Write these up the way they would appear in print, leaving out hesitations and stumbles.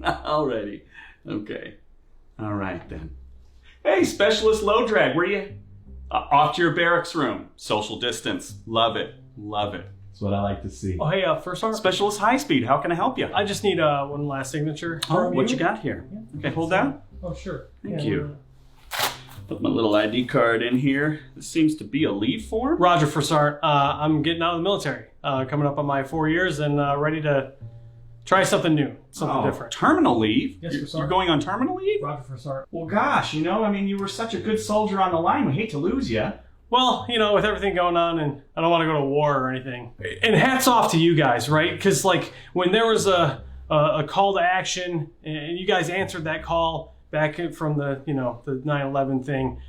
Already. Okay. All right, then. Hey, Specialist Low Drag, where you? Off to your barracks room. Social distance. Love it. Love it. That's what I like to see. Oh, hey, First Sergeant. Specialist Heispeed, how can I help you? I just need one last signature. Oh, what you got here? Yeah. Okay, hold that. Oh, sure. Thank you. Put my little ID card in here. This seems to be a leave form. Roger, First Sergeant. I'm getting out of the military. Coming up on my 4 years and ready to try something new, something different. Terminal leave? Yes, you're, First you're Sergeant. going on terminal leave? Roger, First Sergeant. Well, gosh, you know, I mean, you were such a good soldier on the line. We hate to lose you. Well, you know, with everything going on, and I don't want to go to war or anything. And hats off to you guys, right? Because, like, when there was a call to action, and you guys answered that call back from the, you know, the 9/11 thing,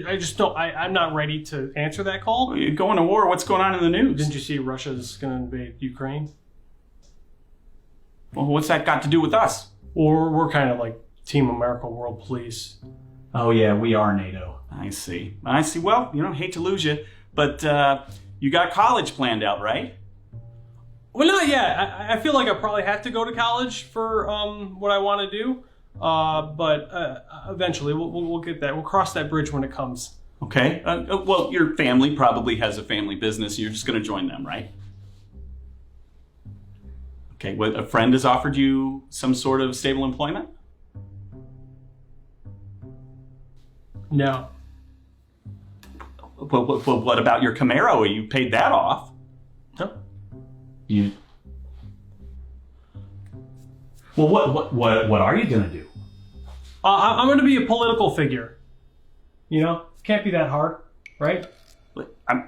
I just don't, I'm not ready to answer that call. Well, you're going to war. What's going on in the news? Didn't you see Russia's going to invade Ukraine? Well, what's that got to do with us? Or we're kind of like Team America World Police. Oh, yeah, we are NATO. I see. I see. Well, you know, hate to lose you, but you got college planned out, right? Well, not yet. I feel like I probably have to go to college for what I want to do. But eventually we'll get that. We'll cross that bridge when it comes. Okay. Well, your family probably has a family business. You're just going to join them, right? Okay. What, a friend has offered you some sort of stable employment? No. What about your Camaro? You paid that off. No. You. Well, what are you going to do? I'm going to be a political figure. You know, can't be that hard, right?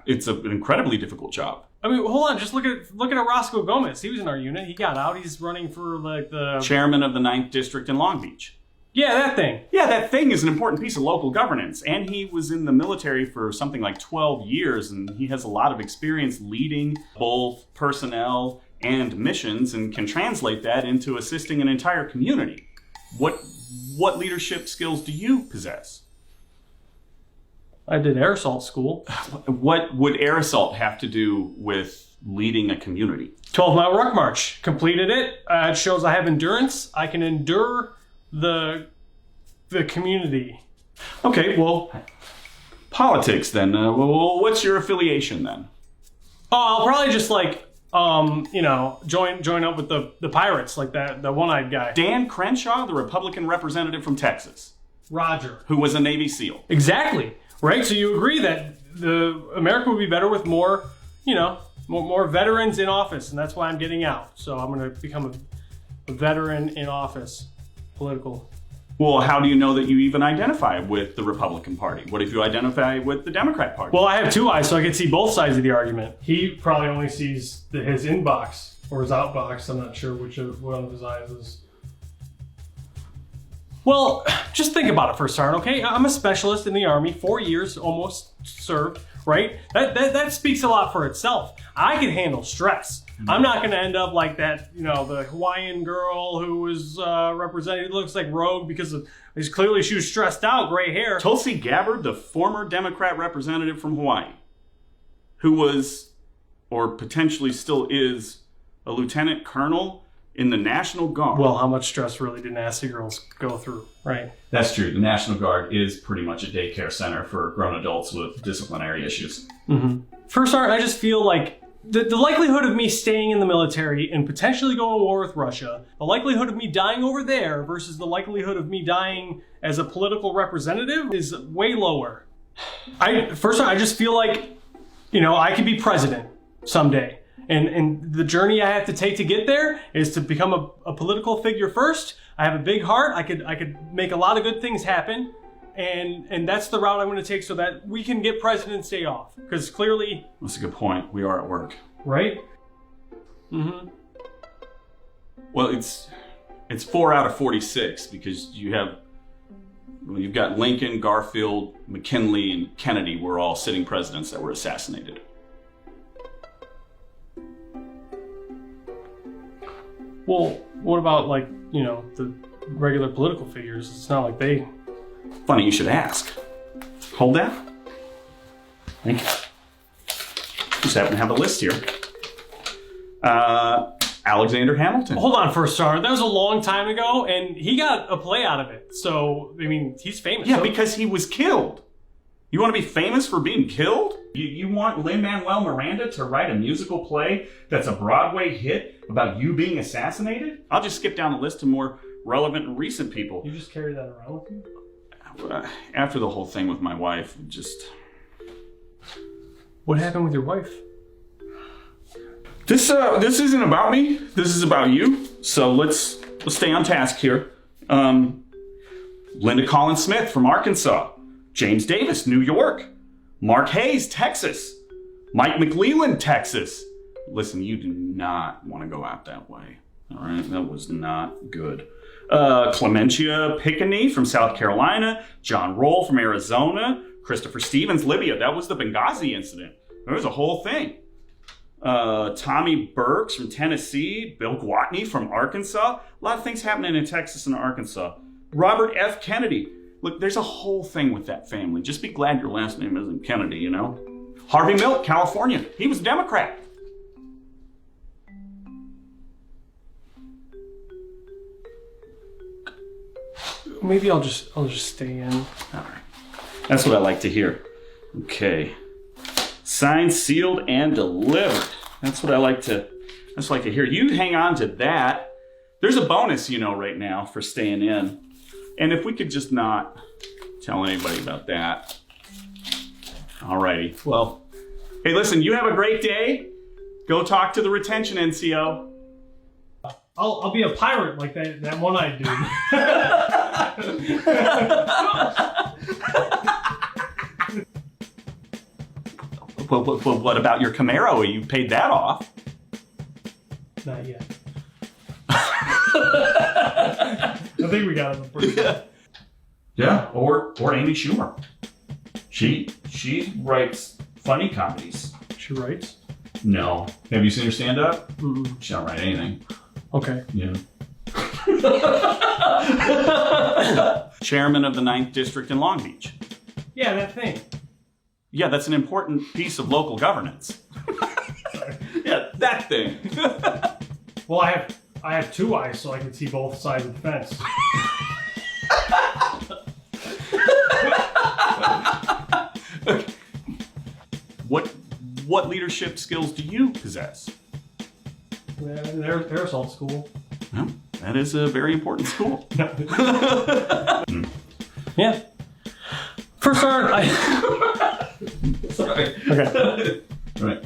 It's an incredibly difficult job. I mean, hold on. Just look at Roscoe Gomez. He was in our unit. He got out. He's running for like the chairman of the 9th District in Long Beach. Yeah, that thing. Yeah, that thing is an important piece of local governance. And he was in the military for something like 12 years, and he has a lot of experience leading both personnel and missions and can translate that into assisting an entire community. What leadership skills do you possess? I did air assault school. What would air assault have to do with leading a community? 12-mile ruck march. Completed it. It shows I have endurance. I can endure the community. Okay, well, politics then. Well, what's your affiliation then? Oh, I'll probably just like you know, join up with the pirates, like the one-eyed guy. Dan Crenshaw, the Republican representative from Texas. Roger. Who was a Navy SEAL. Exactly. Right? So you agree that America would be better with more, you know, more veterans in office, and that's why I'm getting out. So I'm going to become a veteran in office, political. Well, how do you know that you even identify with the Republican Party? What if you identify with the Democrat Party? Well, I have two eyes, so I can see both sides of the argument. He probably only sees his inbox or his outbox. I'm not sure which one of his eyes is. Well, just think about it for a start, okay? I'm a specialist in the Army, 4 years almost served, right? That speaks a lot for itself. I can handle stress. I'm not going to end up like that, you know, the Hawaiian girl who was represented, looks like Rogue because clearly she was stressed out, gray hair. Tulsi Gabbard, the former Democrat representative from Hawaii, who was, or potentially still is, a lieutenant colonel in the National Guard. Well, how much stress really do nasty girls go through, right? That's true. The National Guard is pretty much a daycare center for grown adults with disciplinary issues. Mm-hmm. First, I just feel like the likelihood of me staying in the military and potentially going to war with Russia, the likelihood of me dying over there versus the likelihood of me dying as a political representative is way lower. I just feel like, you know, I could be president someday. And the journey I have to take to get there is to become a political figure first. I have a big heart. I could make a lot of good things happen. And that's the route I'm going to take so that we can get President's Day off. Because clearly... That's a good point. We are at work. Right? Mm-hmm. Well, it's 4 out of 46 because you've got Lincoln, Garfield, McKinley, and Kennedy were all sitting presidents that were assassinated. Well, what about, like, you know, the regular political figures? It's not like they... Funny you should ask. Hold that. Thank you. Just happen to have a list here. Alexander Hamilton. Hold on, First Star. That was a long time ago, and he got a play out of it. So, I mean, he's famous. Yeah, so. because he was killed. You want to be famous for being killed? You want Lin-Manuel Miranda to write a musical play that's a Broadway hit about you being assassinated? I'll just skip down the list to more relevant and recent people. You just carry that around with you? After the whole thing with my wife, just... What happened with your wife? This isn't about me. This is about you. So let's stay on task here. Linda Collins Smith from Arkansas. James Davis, New York. Mark Hayes, Texas. Mike McLeland, Texas. Listen, you do not want to go out that way. All right, that was not good. Clementia Pickney from South Carolina. John Roll from Arizona. Christopher Stevens, Libya. That was the Benghazi incident. There was a whole thing. Tommy Burks from Tennessee. Bill Gwatney from Arkansas. A lot of things happening in Texas and Arkansas. Robert F. Kennedy. Look, there's a whole thing with that family. Just be glad your last name isn't Kennedy, you know? Harvey Milk, California. He was a Democrat. Maybe I'll just stay in. All right. That's what I like to hear. Okay. Signed, sealed, and delivered. That's what I like to hear. You hang on to that. There's a bonus, you know, right now for staying in. And if we could just not tell anybody about that. Alrighty. Well, hey, listen, you have a great day. Go talk to the retention NCO. I'll be a pirate like that one-eyed dude. What about your Camaro? You paid that off. Not yet. I think we got it pretty good. Yeah, or Amy Schumer. She writes funny comedies. She writes? No. Have you seen her stand up? Mm-mm. She don't write anything. Okay. Yeah. Chairman of the 9th District in Long Beach. Yeah, that thing. Yeah, that's an important piece of local governance. Yeah, that thing. Well, I have two eyes, so I can see both sides of the fence. What leadership skills do you possess? They're assault school. Well, that is a very important school. Yeah. First start, Sorry. Okay. Right.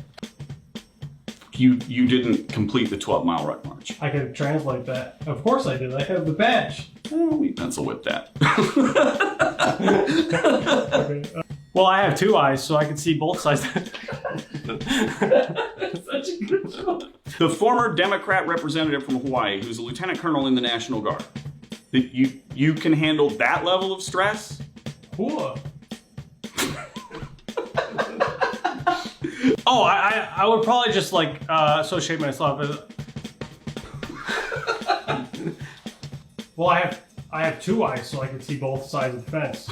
You didn't complete the 12-mile ruck march. I can translate that. Of course I did. I have the badge. We pencil whip that. Okay. Well, I have two eyes, so I can see both sides. Such a good joke. The former Democrat representative from Hawaii, who's a lieutenant colonel in the National Guard. You can handle that level of stress? Cool. Oh, I would probably just like associate myself as. Well, I have two eyes, so I can see both sides of the fence.